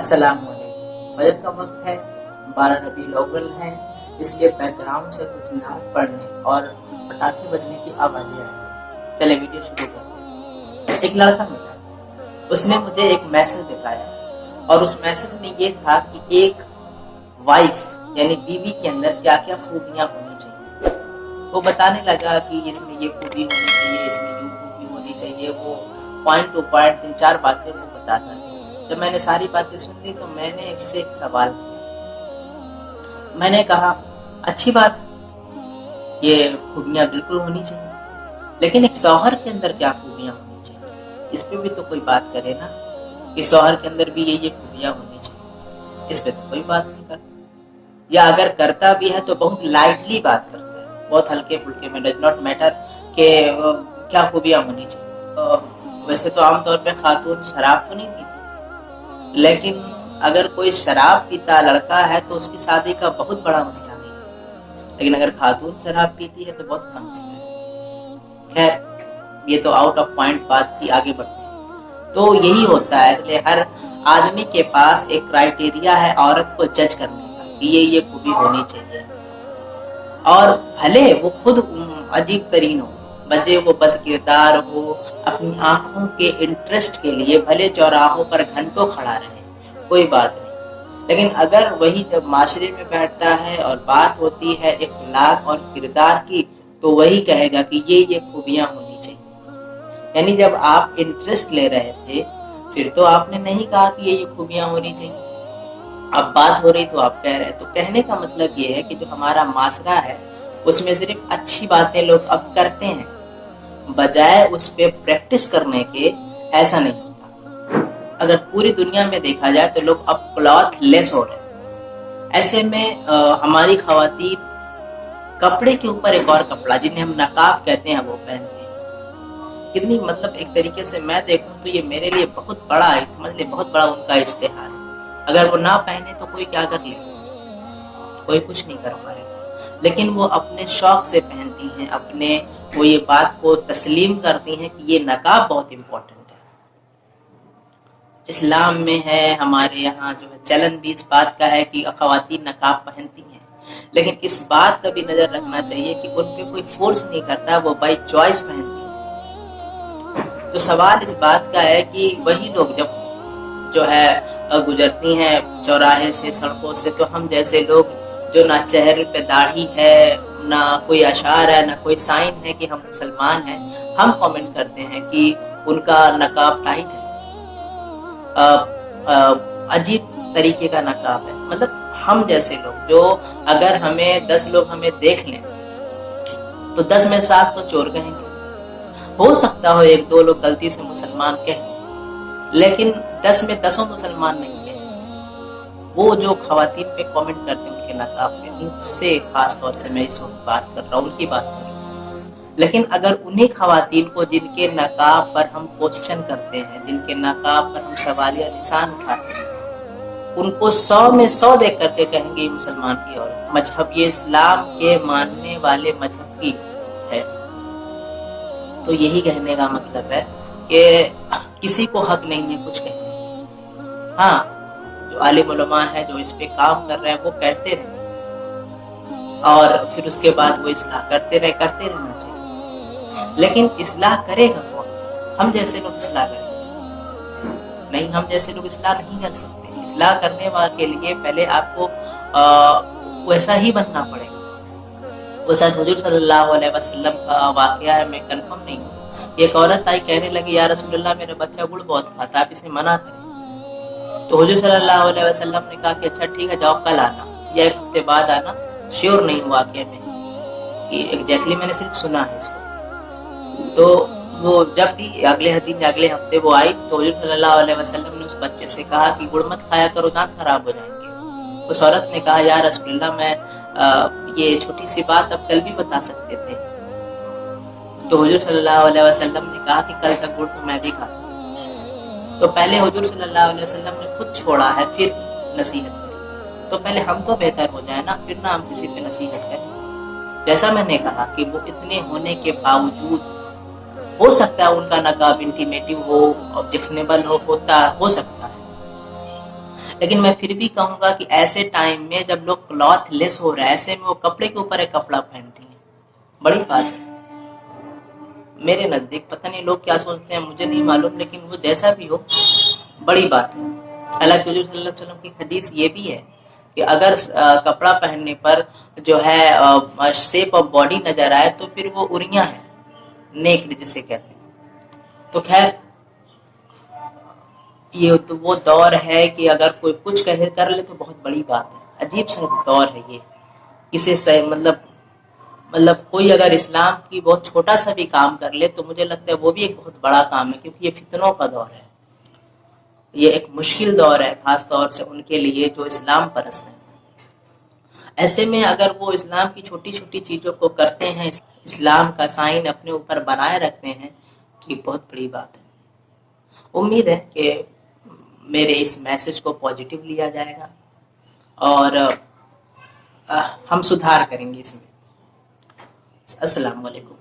السلام علیکم۔ فجر کا وقت ہے، 12 ربیع الاول ہے، اس لیے بیک گراؤنڈ سے کچھ نعت پڑھنے اور پٹاخے بجنے کی آوازیں آئیں گی۔ چلے ویڈیو شروع کرتے ہیں۔ ایک لڑکا ملا، اس نے مجھے ایک میسج دکھایا اور اس میسج میں یہ تھا کہ ایک وائف یعنی بیوی کے اندر کیا کیا خوبیاں ہونی چاہیے۔ وہ بتانے لگا کہ اس میں یہ خوبی ہونی چاہیے، اس میں یہ خوبی ہونی چاہیے۔ وہ پوائنٹ ٹو پوائنٹ 3-4 باتیں وہ بتاتا ہے۔ جب میں نے ساری باتیں سن لی تو میں نے اس سے ایک سوال کیا۔ میں نے کہا اچھی بات، یہ خوبیاں بالکل ہونی چاہیے، لیکن ایک شوہر کے اندر کیا خوبیاں ہونی چاہیے، اس پہ بھی تو کوئی بات کرے نا، کہ شوہر کے اندر بھی یہ خوبیاں ہونی چاہیے۔ اس پہ تو کوئی بات نہیں کرتا، یا اگر کرتا بھی ہے تو بہت لائٹلی بات کرتا ہے، بہت ہلکے پھلکے میں، ڈز ناٹ میٹر کہ کیا خوبیاں ہونی چاہیے۔ ویسے تو عام طور پہ خاتون شراب تو نہیں پیتی، لیکن اگر کوئی شراب پیتا لڑکا ہے تو اس کی شادی کا بہت بڑا مسئلہ نہیں ہے، لیکن اگر خاتون شراب پیتی ہے تو بہت بڑا مسئلہ ہے۔ خیر، یہ تو آؤٹ آف پوائنٹ بات تھی، آگے بڑھتے ہیں۔ تو یہی ہوتا ہے کہ ہر آدمی کے پاس ایک کرائٹیریا ہے عورت کو جج کرنے کا کہ یہ خوبی ہونی چاہیے، اور بھلے وہ خود عجیب ترین ہو، بجے وہ بد کردار ہو، اپنی آنکھوں کے انٹرسٹ کے لیے بھلے چوراہوں پر گھنٹوں کھڑا رہے، کوئی بات نہیں، لیکن اگر وہی جب معاشرے میں بیٹھتا ہے اور بات ہوتی ہے اخلاق اور کردار کی، تو وہی کہے گا کہ یہ خوبیاں ہونی چاہیے۔ یعنی جب آپ انٹرسٹ لے رہے تھے پھر تو آپ نے نہیں کہا کہ یہ خوبیاں ہونی چاہیے، اب بات ہو رہی تو آپ کہہ رہے۔ تو کہنے کا مطلب یہ ہے کہ جو ہمارا معاشرہ ہے اس میں صرف اچھی باتیں لوگ اب کرتے ہیں، بجائے اس پہ پریکٹس کرنے کے ایسا نہیں ہوتا۔ اگر پوری دنیا میں دیکھا جائے تو لوگ اب کلاتھ لیس ہو رہے ہیں، ایسے میں ہماری خواتین کپڑے کے اوپر ایک اور کپڑا جنہیں ہم نقاب کہتے ہیں وہ پہنتے ہیں۔ کتنی مطلب ایک طریقے سے میں دیکھوں تو یہ میرے لیے بہت بڑا ہے، سمجھ لے بہت بڑا ان کا اشتہار ہے۔ اگر وہ نہ پہنے تو کوئی کیا کر لے، کوئی کچھ نہیں کر پائے گا، لیکن وہ اپنے شوق سے پہنتی ہیں، اپنے وہ یہ بات کو تسلیم کرتی ہیں کہ یہ نقاب بہت امپورٹنٹ ہے۔ اسلام میں ہے، ہمارے یہاں جو ہے چلن بھی اس بات کا ہے کہ خواتین نقاب پہنتی ہیں، لیکن اس بات کا بھی نظر رکھنا چاہیے کہ ان پہ کوئی فورس نہیں کرتا، وہ بائی چوائس پہنتی ہیں۔ تو سوال اس بات کا ہے کہ وہی لوگ جب جو ہے گزرتی ہیں چوراہے سے، سڑکوں سے، تو ہم جیسے لوگ جو نہ چہرے پہ داڑھی ہے، نہ کوئی اشعار ہے، نہ کوئی سائن ہے کہ ہم مسلمان ہیں، ہم کامنٹ کرتے ہیں کہ ان کا نقاب ٹائٹ ہے، عجیب طریقے کا نقاب ہے۔ مطلب ہم جیسے لوگ جو اگر ہمیں 10 لوگ ہمیں دیکھ لیں تو 10 میں 7 تو چور کہیں گے، ہو سکتا ہو 1-2 لوگ غلطی سے مسلمان کہیں، لیکن 10 میں 10 مسلمان نہیں کہیں۔ وہ جو خواتین پہ کامنٹ کرتے ہیں ان کے نقاب پہ، ان سے خاص طور سے میں اس وقت بات کر رہا ہوں، ان کی بات کر رہا ہوں۔ لیکن اگر انہی خواتین کو جن کے نقاب پر ہم کوسچن کرتے ہیں، جن کے نقاب پر ہم سوالیہ نشان اٹھاتے ہیں، ان کو 100 میں 100 دیکھ کر کے کہیں گے یہ مسلمان کی اور مذہب، یہ اسلام کے ماننے والے مذہب کی ہے۔ تو یہی کہنے کا مطلب ہے کہ کسی کو حق نہیں ہے کچھ کہنے۔ ہاں، جو عالم علماء ہیں جو اس پہ کام کر رہے ہیں وہ کہتے رہے، اور پھر اس کے بعد وہ اصلاح کرتے رہنا چاہیے، لیکن اصلاح کرے گا کون؟ ہم جیسے لوگ اصلاح کریں نہیں، ہم جیسے لوگ اصلاح نہیں کر سکتے۔ اصلاح کرنے والے کے لیے پہلے آپ کو ویسا ہی بننا پڑے گا۔ وہ ساتھ حضور صلی اللہ علیہ وسلم کا واقعہ ہے، میں کنفرم نہیں ہوں۔ ایک عورت آئی کہنے لگی یا رسول اللہ میرا بچہ گڑ بہت کھاتا ہے، آپ اسے منع کریں۔ تو حضور صلی اللہ علیہ وسلم نے کہا کہ اچھا ٹھیک ہے، جاؤ کل آنا یا 1 ہفتے بعد آنا، شیور نہیں ہوا واقعہ میں کہ ایگزیکٹلی، میں نے صرف سنا ہے اس کو۔ تو وہ جب بھی اگلے ہفتے وہ آئی تو حضور صلی اللہ علیہ وسلم نے اس بچے سے کہا کہ گڑ مت کھایا کرو، دانت خراب ہو جائیں گے۔ اس عورت نے کہا یا رسول اللہ میں یہ چھوٹی سی بات اب کل بھی بتا سکتے تھے۔ تو حضور صلی اللہ علیہ وسلم نے کہا کہ کل تک گڑ تو میں بھی کھاتا ہوں۔ تو پہلے حضور صلی اللہ علیہ وسلم نے خود چھوڑا ہے، پھر نصیحت کری، تو پہلے ہم تو بہتر ہو جائیں نا، پھر نہ ہم کسی پہ نصیحت کریں۔ جیسا میں نے کہا کہ وہ اتنے ہونے کے باوجود ہو سکتا ہے ان کا نقاب انٹیمیٹو ہو، آبجیکشنیبل ہو سکتا ہے، لیکن میں پھر بھی کہوں گا کہ ایسے ٹائم میں جب لوگ کلاتھ لیس ہو رہے ہیں، ایسے میں وہ کپڑے کے اوپر ایک کپڑا پہنتی ہیں، بڑی بات ہے میرے نزدیک. پتہ نہیں لوگ کیا سوچتے ہیں، مجھے نہیں معلوم، لیکن وہ جیسا بھی ہو بڑی بات ہے. اللہ کے حضور صلی اللہ علیہ وسلم کی حدیث یہ بھی ہے کہ اگر کپڑا پہننے پر جو ہے شیپ آف باڈی نظر آئے تو پھر وہ اریاں ہیں، نیک جسے کہتے ہیں. تو خیر یہ تو وہ دور ہے کہ اگر کوئی کچھ کر لے تو بہت بڑی بات ہے. عجیب سا دور ہے یہ. اسے مطلب کوئی اگر اسلام کی بہت چھوٹا سا بھی کام کر لے تو مجھے لگتا ہے وہ بھی ایک بہت بڑا کام ہے، کیونکہ یہ فتنوں کا دور ہے، یہ ایک مشکل دور ہے، خاص طور سے ان کے لیے جو اسلام پرست ہیں. ایسے میں اگر وہ اسلام کی چھوٹی چھوٹی چیزوں کو کرتے ہیں، اسلام کا سائن اپنے اوپر بنائے رکھتے ہیں، تو یہ بہت بڑی بات ہے. امید ہے کہ میرے اس میسج کو پازیٹیو لیا جائے گا اور ہم سدھار کریں گے اس میں. السلام علیکم.